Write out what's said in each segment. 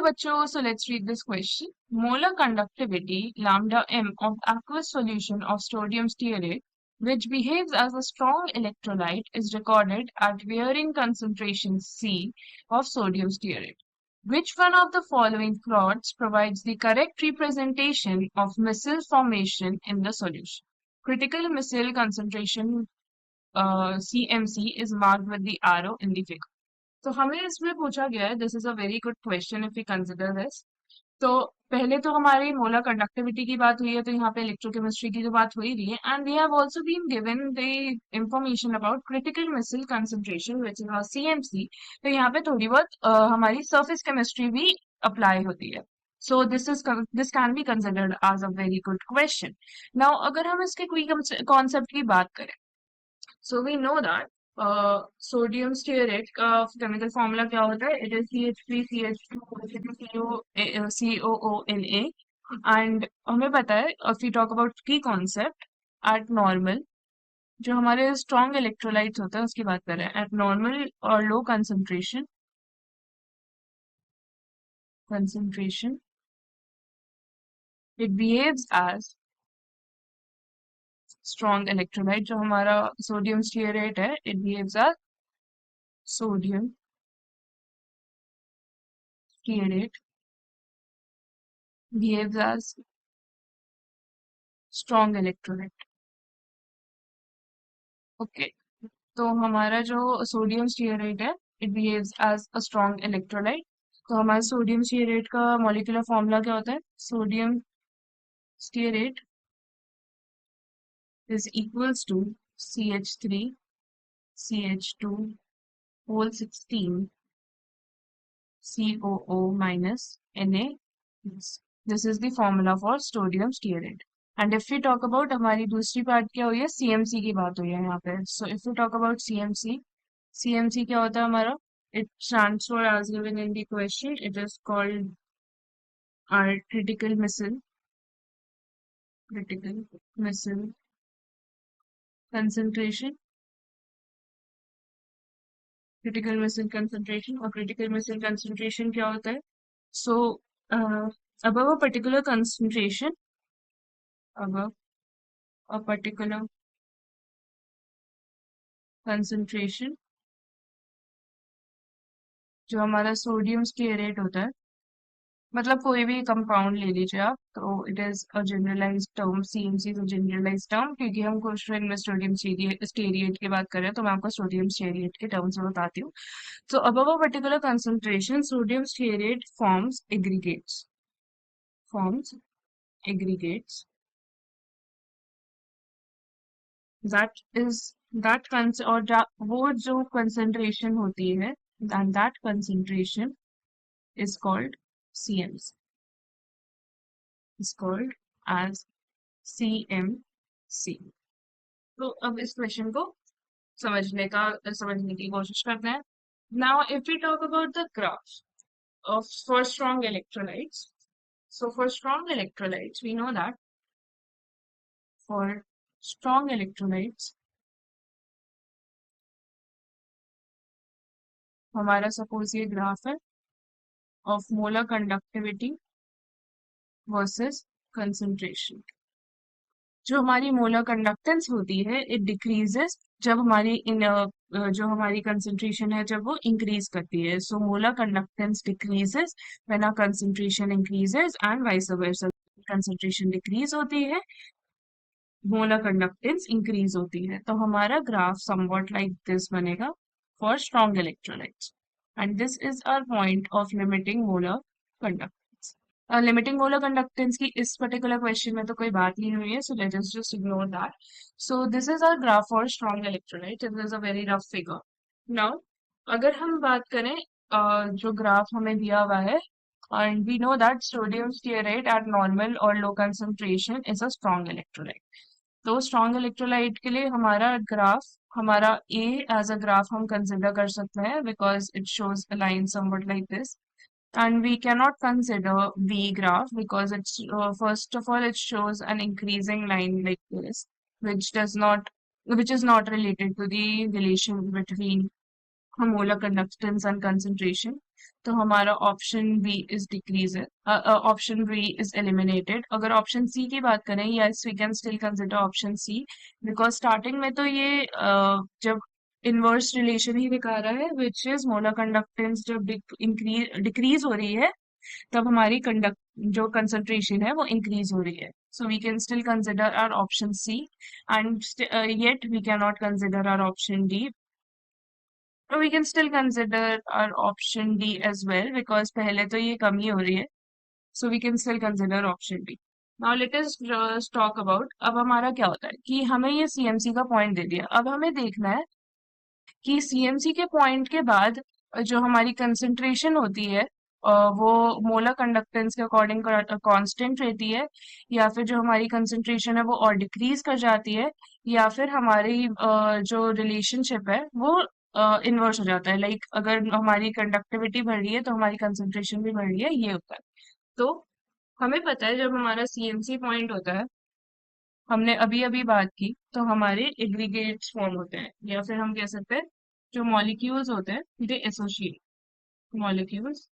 बच्चों, so let's read this question. Molar conductivity lambda m of aqueous solution of sodium stearate, which behaves as a strong electrolyte, is recorded at varying concentrations C of sodium stearate. Which one of the following plots provides the correct representation of missile formation in the solution? Critical missile concentration CMC is marked with the arrow in the figure. तो हमें इसमें पूछा गया है, this is a very good question if we consider this. तो पहले तो हमारी मोलर कंडक्टिविटी की बात हुई है, तो यहाँ पे इलेक्ट्रोकेमिस्ट्री की तो बात हो ही रही है, and we have also been given the information about critical missile concentration which is CMC. तो यहाँ पे थोड़ी बहुत हमारी सरफेस केमिस्ट्री भी अप्लाई होती है। So this can be considered as a very good question. Now अगर हम इसके कोई कॉन्सेप्ट की बात करें, so we know that sodium stearate का केमिकल फॉर्मूला क्या होता है? It is CH3CH2COONA and हमें पता है if we talk about key concept at normal, जो हमारे स्ट्रॉन्ग इलेक्ट्रोलाइट्स होते हैं उसकी बात कर रहे हैं। At normal और low concentration it behaves as strong electrolyte। जो हमारा सोडियम स्टीयरेट है it behaves as sodium stearate behaves as strong electrolyte। Okay, तो हमारा जो सोडियम स्टीयरेट है it behaves as a strong electrolyte. तो हमारा सोडियम स्टीयरेट का मॉलिक्यूलर फॉर्मूला क्या होता है? Sodium stearate is equals to CH3CH2 whole 16 COO minus Na। This is the formula for sodium stearate। And if you talk about हमारी दूसरी part क्या हुई है? सीएमसी की बात हुई है यहाँ पे। So if you talk about CMC, CMC क्या होता है हमारा? It stands for as given in the question, it is called are critical missile concentration, critical missile concentration। और critical missile concentration क्या होता है? So above a particular concentration, above a particular concentration, जो हमारा सोडियम स्टीयरेट होता है, मतलब कोई भी कंपाउंड ले लीजिए आप, तो it is a generalised term. CMC is a generalised term, क्योंकि हम क्वेश्चन में सोडियम स्टीरिएट की बात कर रहे हैं, तो मैं आपको सोडियम स्टीरिएट के टर्म्स में बताती हूँ। So above a particular concentration sodium stearate forms aggregates that is वो जो कंसंट्रेशन होती है, that concentration is called CMC, is called as CMC। तो अब इस क्वेश्चन को समझने की कोशिश करते हैं। Now if we talk about the graph of for strong electrolytes, so for strong electrolytes we know that for strong electrolytes हमारा सपोज ये ग्राफ है of molar conductivity versus concentration। जो हमारी मोलर कंडक्टेंस होती है इट डिक्रीजेस जब हमारी जो हमारी कंसंट्रेशन है जब वो इंक्रीज करती है। So molar conductance decreases when our concentration increases and vice versa. Concentration decrease होती है, मोलर कंडक्टेंस इंक्रीज होती है। तो हमारा ग्राफ समवॉट लाइक दिस बनेगा for strong electrolytes, and this is our point of limiting molar conductance. Limiting molar conductance की इस particular question में तो कोई बात नहीं हुई है, so let us just ignore that. So this is our graph for strong electrolyte, this is a very rough figure. Now अगर हम बात करें जो ग्राफ हमें दिया हुआ है, and we know that sodium stearate at normal or low concentration is a strong electrolyte। तो स्ट्रॉन्ग इलेक्ट्रोलाइट के लिए हमारा ग्राफ, हमारा ए एज अ ग्राफ हम कंसिडर कर सकते हैं, because it shows a line somewhat like this. And we cannot consider V graph because it's first of all it shows an increasing line like this, which does not, which is not related to the relation between molar conductance and concentration। तो हमारा option B is decrease, option B is eliminated. अगर option C की बात करें, yes we can still consider option C, because starting में तो ये जब इनवर्स रिलेशन ही दिखा रहा है, विच इज मोलर कंडक्टेंस जब डिक्रीज हो रही है, तब हमारी कंडक्ट जो कंसंट्रेशन है वो इंक्रीज हो रही है। So we can still consider our option C, and yet we can not consider our option D. We can still consider our option D as well, because पहले तो ये कमी हो रही है। So we can still consider option D. Now let us talk about, अब हमारा क्या होता है कि हमें ये सीएमसी का पॉइंट दे दिया, अब हमें देखना है कि सीएमसी के पॉइंट के बाद जो हमारी कंसंट्रेशन होती है वो मोलर कंडक्टेंस के अकॉर्डिंग कांस्टेंट रहती है, या फिर जो हमारी कंसंट्रेशन है वो और डिक्रीज कर जाती है, या फिर हमारी जो रिलेशनशिप है वो इन्वर्स हो जाता है। लाइक अगर हमारी कंडक्टिविटी बढ़ रही है तो हमारी कंसंट्रेशन भी बढ़ रही है, ये होता है। तो हमें पता है जब हमारा सीएमसी पॉइंट होता है, हमने अभी अभी बात की, तो हमारे एग्रीगेट्स फॉर्म होते हैं, या फिर हम कह सकते हैं जो मॉलिक्यूल्स होते हैं दे एसोसिएट। मॉलिक्यूल्स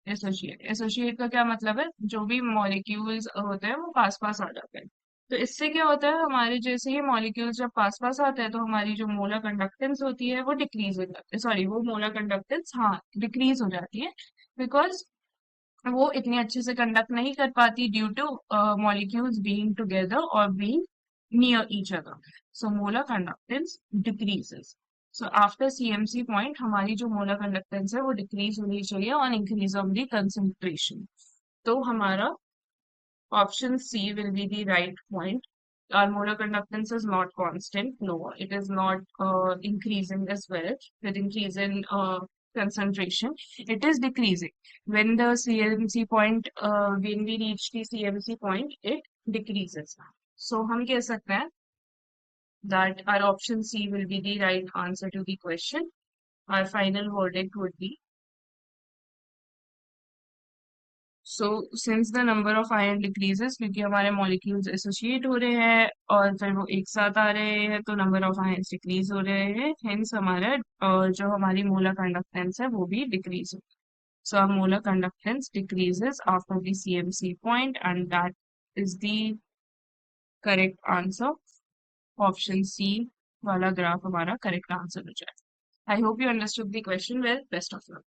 एसोसिएट, एसोसिएट का क्या मतलब है, जो भी मॉलिक्यूल्स होते हैं वो पास पास आ जाते हैं। तो इससे क्या होता है, हमारे जैसे ही मॉलिक्यूल्स जब पास पास आते हैं तो हमारी जो मोलर कंडक्टेंस होती है वो डिक्रीज हो जाती है, सॉरी वो मोलर कंडक्टेंस हाँ डिक्रीज हो जाती है, बिकॉज वो इतनी अच्छे से कंडक्ट नहीं कर पाती due to molecules being together और being near each other. So molar conductance decreases. So after CMC point हमारी जो मोलर कंडक्टेंस है वो डिक्रीज होनी चाहिए on increase of the concentration. तो हमारा option C will be the right point. Our molar conductance is not constant. No, it is not increasing as well with increase in concentration. It is decreasing. When the CMC point, when we reach the CMC point, it decreases. So हम कह सकते हैं that our option C will be the right answer to the question. Our final verdict would be, so since the number of ion decreases, क्योंकि हमारे molecules associate हो रहे हैं और फिर वो एक साथ आ रहे हैं, तो नंबर ऑफ आयन्स डिक्रीज हो रहे हैं, हेंस हमारा जो हमारी मोलर कंडक्टेंस है वो भी डिक्रीज हो। सो our molar conductance decreases after the CMC point, and that is the correct answer. Option C वाला ग्राफ हमारा करेक्ट आंसर हो जाए। I hope you understood the question well, best of luck.